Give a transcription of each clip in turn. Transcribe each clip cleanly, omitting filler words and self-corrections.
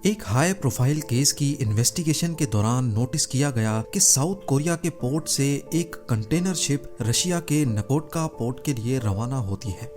एक high profile case की investigation के दौरान नोटिस किया गया कि साउथ कोरिया के पोर्ट से एक कंटेनर शिप रशिया के नकोटका पोर्ट के लिए रवाना होती है,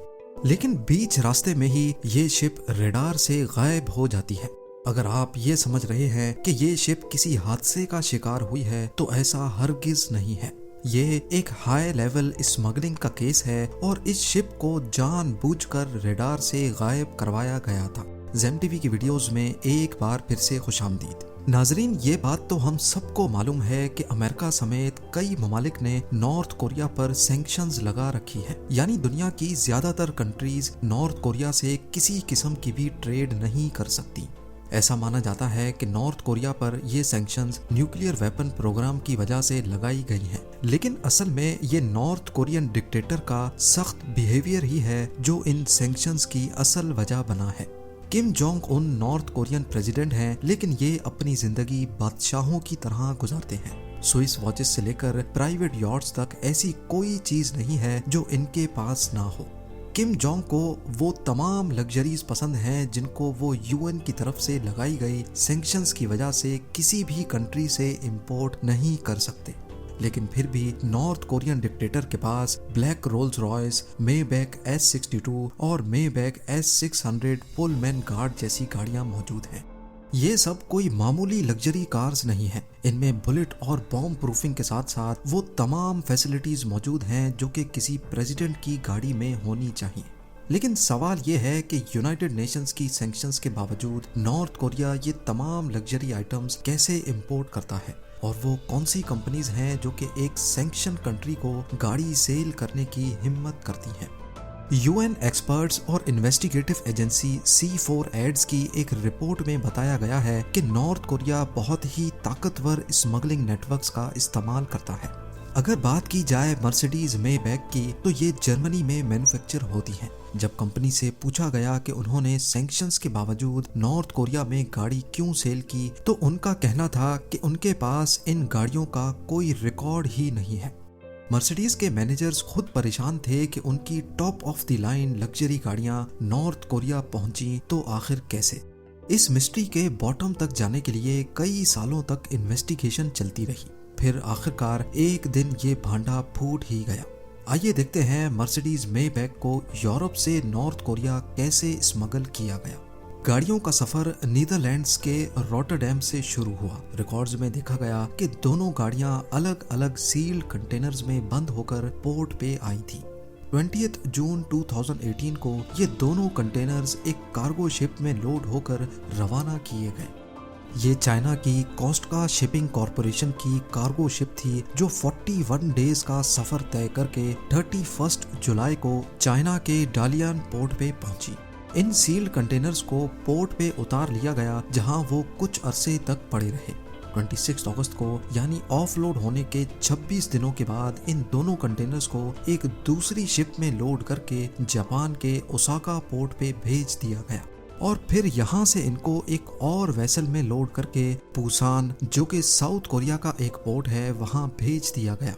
लेकिन बीच रास्ते में ही ये शिप रडार से गायब हो जाती है। अगर आप ये समझ रहे हैं कि ये शिप किसी हादसे का शिकार हुई है, तो ऐसा हरगिज नहीं है। ये एक हाई लेवल स्मगलिंग का केस है और इस शिप को जानबूझकर रडार से गायब करवाया गया था। ज़ेम टीवी की वीडियोस में एक बार फिर से खुशामदीद। नाजरीन, ये बात तो हम सबको मालूम है कि अमेरिका समेत कई ममालिक ने नॉर्थ कोरिया पर सैंक्शंस लगा रखी है, यानी दुनिया की ज्यादातर कंट्रीज नॉर्थ कोरिया से किसी किस्म की भी ट्रेड नहीं कर सकती। ऐसा माना जाता है कि नॉर्थ कोरिया पर ये सैंक्शंस न्यूक्लियर वेपन प्रोग्राम की वजह से लगाई गई हैं, लेकिन असल में ये नॉर्थ कोरियन डिक्टेटर का सख्त बिहेवियर ही है जो इन सैंक्शंस की असल वजह बना है। Kim Jong Un north Korean president हैं, लेकिन ये अपनी जिंदगी बादशाहों की तरह गुजारते हैं। स्विस वॉचेस से लेकर प्राइवेट यॉट्स तक ऐसी कोई चीज नहीं है जो इनके पास ना हो। किम जोंग को वो तमाम लग्जरीज पसंद हैं जिनको वो यूएन की तरफ से लगाई गई सैंक्शंस की वजह से किसी भी कंट्री से इंपोर्ट नहीं कर सकते, लेकिन फिर भी नॉर्थ कोरियन डिक्टेटर के पास black Rolls Royce, Maybach S62 और मेबैक S600 पुलमैन गार्ड जैसी गाड़ियां मौजूद हैं। ये सब कोई मामूली लग्जरी कार्स नहीं हैं। इनमें बुलेट और बॉम्ब प्रूफिंग के साथ साथ वो तमाम फैसिलिटीज मौजूद हैं जो कि किसी प्रेसिडेंट की गाड़ी में होनी चाहिए। लेकिन सवाल ये है कि यूनाइटेड नेशंस की सैंक्शंस के बावजूद नॉर्थ कोरिया ये तमाम लग्जरी आइटम्स कैसे इंपोर्ट करता है, और वो कौन सी कंपनीज हैं जो कि एक सैंक्शन कंट्री को गाड़ी सेल करने की हिम्मत करती हैं। यूएन एक्सपर्ट्स और इन्वेस्टिगेटिव एजेंसी C4 एड्स की एक रिपोर्ट में बताया गया है कि नॉर्थ कोरिया बहुत ही ताकतवर स्मगलिंग नेटवर्क्स का इस्तेमाल करता है। अगर बात की जाए मर्सिडीज मेबैक की, तो ये जर्मनी में मैन्युफैक्चर होती है। जब कंपनी से पूछा गया कि उन्होंने सैंक्शंस के बावजूद नॉर्थ कोरिया में गाड़ी क्यों सेल की, तो उनका कहना था कि उनके पास इन गाड़ियों का कोई रिकॉर्ड ही नहीं है। मर्सिडीज के मैनेजर्स खुद परेशान थे कि उनकी top of the line luxury गाड़ियां नॉर्थ कोरिया पहुंची तो आखिर कैसे। इस मिस्ट्री के बॉटम तक जाने के लिए कई सालों तक इन्वेस्टिगेशन चलती रही। फिर आखिरकार एक दिन ये भांडा फूट ही गया। आइए देखते हैं मर्सिडीज मेबैक को यूरोप से नॉर्थ कोरिया कैसे स्मगल किया गया। गाड़ियों का सफर नीदरलैंड्स के रॉटरडैम से शुरू हुआ। रिकॉर्ड्स में देखा गया कि दोनों गाड़ियां अलग अलग सील्ड कंटेनर्स में बंद होकर पोर्ट पे आई थी। 20 जून 2018 को ये दोनों कंटेनर्स एक कार्गो शिप में लोड होकर रवाना किए गए। ये चाइना की कोस्टका शिपिंग कॉरपोरेशन की कार्गो शिप थी जो 41 डेज का सफर तय करके 31 जुलाई को चाइना के डालियन पोर्ट पे पहुंची। इन सील्ड कंटेनर्स को पोर्ट पे उतार लिया गया, जहां वो कुछ अरसे तक पड़े रहे। 26 अगस्त को यानी ऑफलोड होने के 26 दिनों के बाद इन दोनों कंटेनर्स को एक दूसरी शिप में लोड करके जापान के ओसाका पोर्ट पे भेज दिया गया, और फिर यहाँ से इनको एक और वेसल में लोड करके पुसान, जो कि साउथ कोरिया का एक पोर्ट है, वहाँ भेज दिया गया।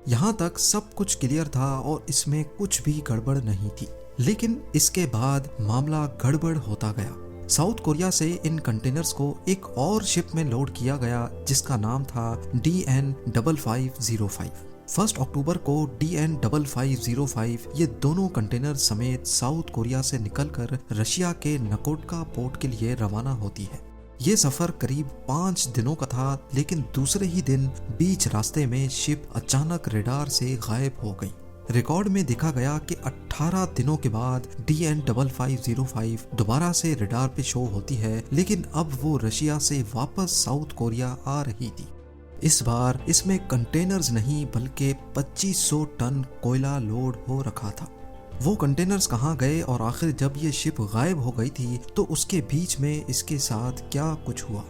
यहाँ तक सब कुछ क्लियर था और इसमें कुछ भी गड़बड़ नहीं थी। लेकिन इसके बाद मामला गड़बड़ होता गया। साउथ कोरिया से इन कंटेनर्स को एक और शिप में लोड किया गया जिसका नाम था DN5505। 1 अक्टूबर को DN5505 ये दोनों कंटेनर समेत साउथ कोरिया से निकलकर रशिया के नकोटका पोर्ट के लिए रवाना होती है। ये सफर करीब 5 दिनों का था, लेकिन दूसरे ही दिन बीच रास्ते में शिप अचानक रडार से गायब हो गई। रिकॉर्ड में देखा गया कि 18 दिनों के बाद DN5505 दोबारा से रडार पे शो होती है, लेकिन अब वो रशिया से वापस साउथ कोरिया आ रही थी। इस बार इसमें कंटेनर्स नहीं बल्कि 2500 टन कोयला लोड हो रखा था। वो कंटेनर्स कहाँ गए और आखिर जब ये शिप गायब हो गई थी तो उसके बीच में इसके साथ क्या कुछ हुआ।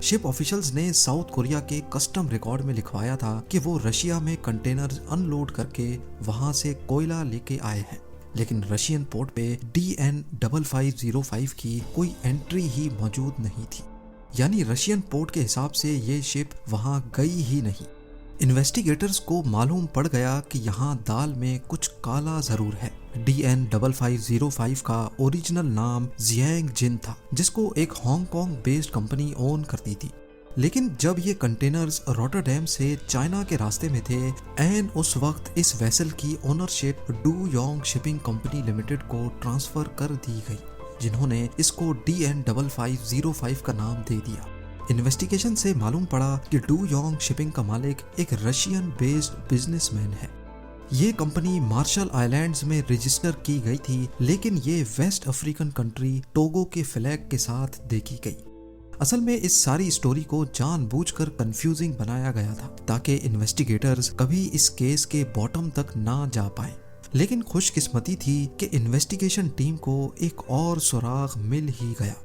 शिप ऑफिशियल्स ने साउथ कोरिया के कस्टम रिकॉर्ड में लिखवाया था कि वो रशिया में कंटेनर अनलोड करके वहां से कोयला लेके आए हैं, लेकिन रशियन पोर्ट पे DN5505 की कोई एंट्री ही मौजूद नहीं थी। यानी रशियन पोर्ट के हिसाब से ये शिप वहां गई ही नहीं। इन्वेस्टिगेटर्स को मालूम पड़ गया कि यहाँ दाल में कुछ काला जरूर है। DN5505 का ओरिजिनल नाम जियांग जिन था, जिसको एक हांगकांग बेस्ड कंपनी ओन करती थी। लेकिन जब ये कंटेनर्स रॉटरडैम से चाइना के रास्ते में थे, एन उस वक्त इस वेसल की ownership do Yong shipping company limited को ट्रांसफर कर दी गई, जिन्होंने इसको DN5505 का नाम दे दिया। इन्वेस्टिगेशन से मालूम पड़ा कि डू योंग शिपिंग का मालिक एक रशियन बेस्ड बिजनेसमैन है। ये कंपनी मार्शल आइलैंड्स में रजिस्टर की गई थी, लेकिन ये वेस्ट अफ्रीकन कंट्री टोगो के फ्लैग के साथ देखी गई। असल में इस सारी स्टोरी को जानबूझकर कंफ्यूजिंग बनाया गया था, ताकि इन्वेस्टिगेटर्स कभी इस केस के बॉटम तक ना जा पाए। लेकिन खुशकिस्मती थी कि इन्वेस्टिगेशन टीम को एक और सुराग मिल ही गया।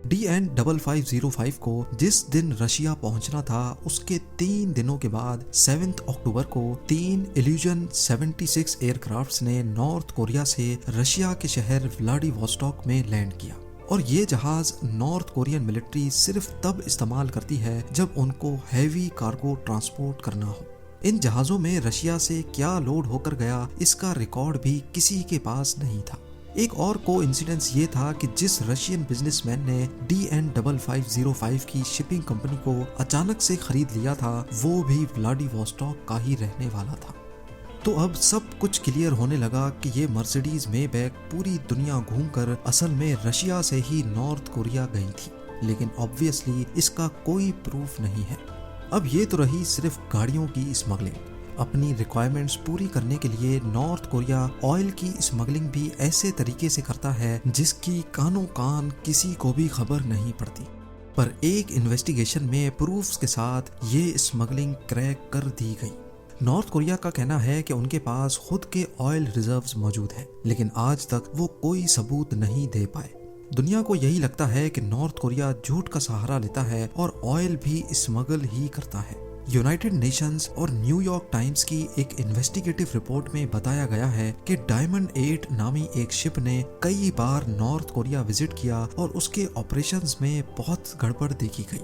DN5505 को जिस दिन रशिया पहुंचना था, उसके 3 दिनों के बाद 7 अक्टूबर को 3 इल्यूजन 76 एयरक्राफ्ट्स ने नॉर्थ कोरिया से रशिया के शहर व्लादिवोस्टॉक में लैंड किया। और ये जहाज नॉर्थ कोरियन मिलिट्री सिर्फ तब इस्तेमाल करती है जब उनको हैवी कार्गो ट्रांसपोर्ट करना हो। इन जहाजों में रशिया से क्या लोड होकर गया, इसका रिकॉर्ड भी किसी के पास नहीं था। एक और कोइंसिडेंस ये था कि जिस रशियन बिजनेसमैन ने DN5505 की शिपिंग कंपनी को अचानक से खरीद लिया था, वो भी व्लादिवोस्टॉक का ही रहने वाला था। तो अब सब कुछ क्लियर होने लगा कि ये मर्सिडीज मेबैक पूरी दुनिया घूमकर असल में रशिया से ही नॉर्थ कोरिया गई थी, लेकिन ऑब्वियसली इसका कोई प्रूफ नहीं है। अब ये तो रही सिर्फ गाड़ियों की स्मगलिंग। अपनी रिक्वायरमेंट्स पूरी करने के लिए नॉर्थ कोरिया ऑयल की स्मगलिंग भी ऐसे तरीके से करता है जिसकी कानों कान किसी को भी खबर नहीं पड़ती। पर एक इन्वेस्टिगेशन में प्रूफ्स के साथ ये स्मगलिंग क्रैक कर दी गई। नॉर्थ कोरिया का कहना है कि उनके पास खुद के ऑयल रिजर्व्स मौजूद है, लेकिन आज तक वो कोई सबूत नहीं दे पाए। दुनिया को यही लगता है कि नॉर्थ कोरिया झूठ का सहारा लेता है और ऑयल भी स्मगल ही करता है। यूनाइटेड नेशंस और न्यूयॉर्क टाइम्स की एक इन्वेस्टिगेटिव रिपोर्ट में बताया गया है कि डायमंड 8 नामी एक शिप ने कई बार नॉर्थ कोरिया विजिट किया और उसके ऑपरेशंस में बहुत गड़बड़ देखी गई।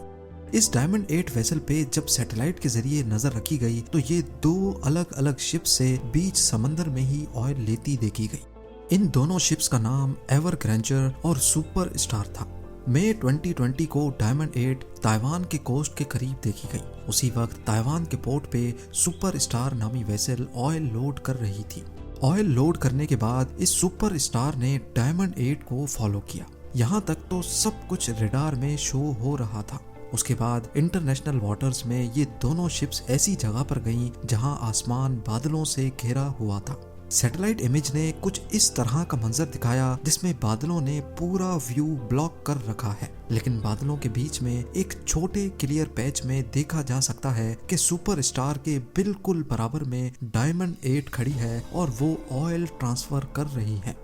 इस डायमंड 8 वेसल पे जब सैटेलाइट के जरिए नजर रखी गई तो ये 2 अलग अलग शिप से बीच समंदर में ही ऑयल लेती देखी गई। इन दोनों शिप्स का नाम एवर ग्रैंचर और सुपर स्टार था। मई 2020 को डायमंड 8 ताइवान के कोस्ट के करीब देखी गई। उसी वक्त ताइवान के पोर्ट पे सुपर स्टार नामी वेसल ऑयल लोड कर रही थी। ऑयल लोड करने के बाद इस सुपर स्टार ने डायमंड 8 को फॉलो किया। यहाँ तक तो सब कुछ रडार में शो हो रहा था। उसके बाद इंटरनेशनल वाटर्स में ये दोनों शिप्स ऐसी जगह पर गईं जहां आसमान बादलों से घिरा हुआ था। सैटेलाइट इमेज ने कुछ इस तरह का मंजर दिखाया जिसमें बादलों ने पूरा व्यू ब्लॉक कर रखा है, लेकिन बादलों के बीच में एक छोटे क्लियर पैच में देखा जा सकता है कि सुपर स्टार के बिल्कुल बराबर में डायमंड 8 खड़ी है और वो ऑयल ट्रांसफर कर रही है।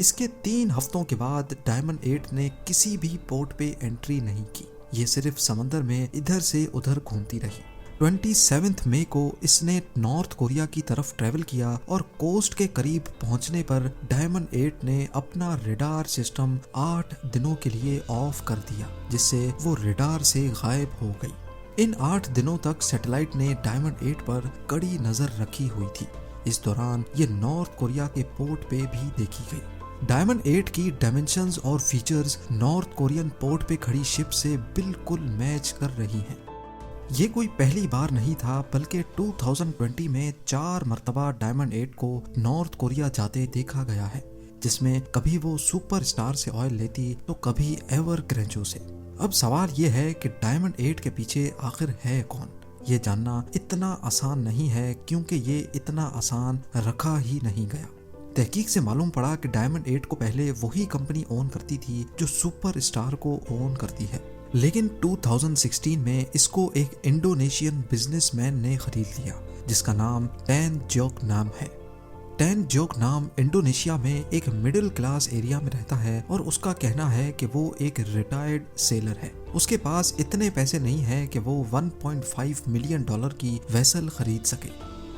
इसके 3 हफ्तों के बाद डायमंड 8 ने किसी भी पोर्ट पे एंट्री नहीं की। ये सिर्फ समंदर में इधर से उधर घूमती रही। 27 मई को इसने नॉर्थ कोरिया की तरफ ट्रेवल किया और कोस्ट के करीब पहुंचने पर डायमंड 8 ने अपना रडार सिस्टम 8 दिनों के लिए ऑफ कर दिया, जिससे वो रडार से गायब हो गई। इन 8 दिनों तक सैटेलाइट ने डायमंड 8 पर कड़ी नजर रखी हुई थी। इस दौरान ये नॉर्थ कोरिया के पोर्ट पे भी देखी गई। डायमंड 8 की डायमेंशंस और फीचर्स नॉर्थ कोरियन पोर्ट पे खड़ी शिप से बिल्कुल मैच कर रही हैं। ये कोई पहली बार नहीं था, बल्कि 2020 में 4 मरतबा डायमंड 8 को नॉर्थ कोरिया जाते देखा गया है, जिसमें कभी वो सुपर स्टार से ऑयल लेती तो कभी एवर ग्रैंचो से। अब सवाल ये है कि डायमंड 8 के पीछे आखिर है कौन? ये जानना इतना आसान नहीं है, क्योंकि ये इतना आसान रखा ही नहीं गया। तहकीक से मालूम पड़ा कि डायमंड 8 को पहले वही कंपनी ओन करती थी जो सुपर स्टार को ओन करती है, लेकिन 2016 में इसको एक इंडोनेशियन बिजनेसमैन ने खरीद लिया जिसका नाम टैन जोक नाम है। टैन जोक नाम इंडोनेशिया में एक मिडिल क्लास एरिया में रहता है और उसका कहना है कि वो एक रिटायर्ड सेलर है। उसके पास इतने पैसे नहीं है कि वो $1.5 मिलियन की वेसल खरीद सके,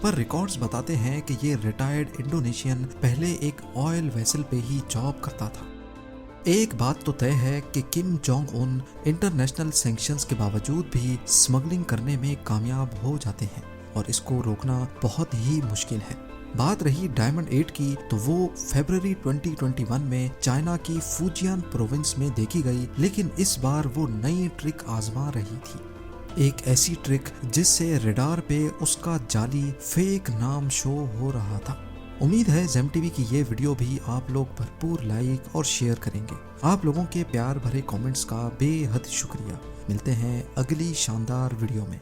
पर रिकॉर्ड्स बताते हैं कि ये रिटायर्ड इंडोनेशियन पहले एक ऑयल वेसल पे ही जॉब करता था। एक बात तो तय है कि Kim Jong Un international sanctions के बावजूद भी स्मगलिंग करने में कामयाब हो जाते हैं। और इसको रोकना बहुत ही मुश्किल है। बात रही डायमंड 8 की, तो वो फरवरी 2021 में चाइना की फुजियान प्रोविंस में देखी गई, लेकिन इस बार वो नई ट्रिक आजमा रही थी। एक ऐसी ट्रिक जिससे रडार पे उसका जाली फेक नाम शो हो रहा था। उम्मीद है जेम टीवी की ये वीडियो भी आप लोग भरपूर लाइक और शेयर करेंगे। आप लोगों के प्यार भरे कमेंट्स का बेहद शुक्रिया। मिलते हैं अगली शानदार वीडियो में।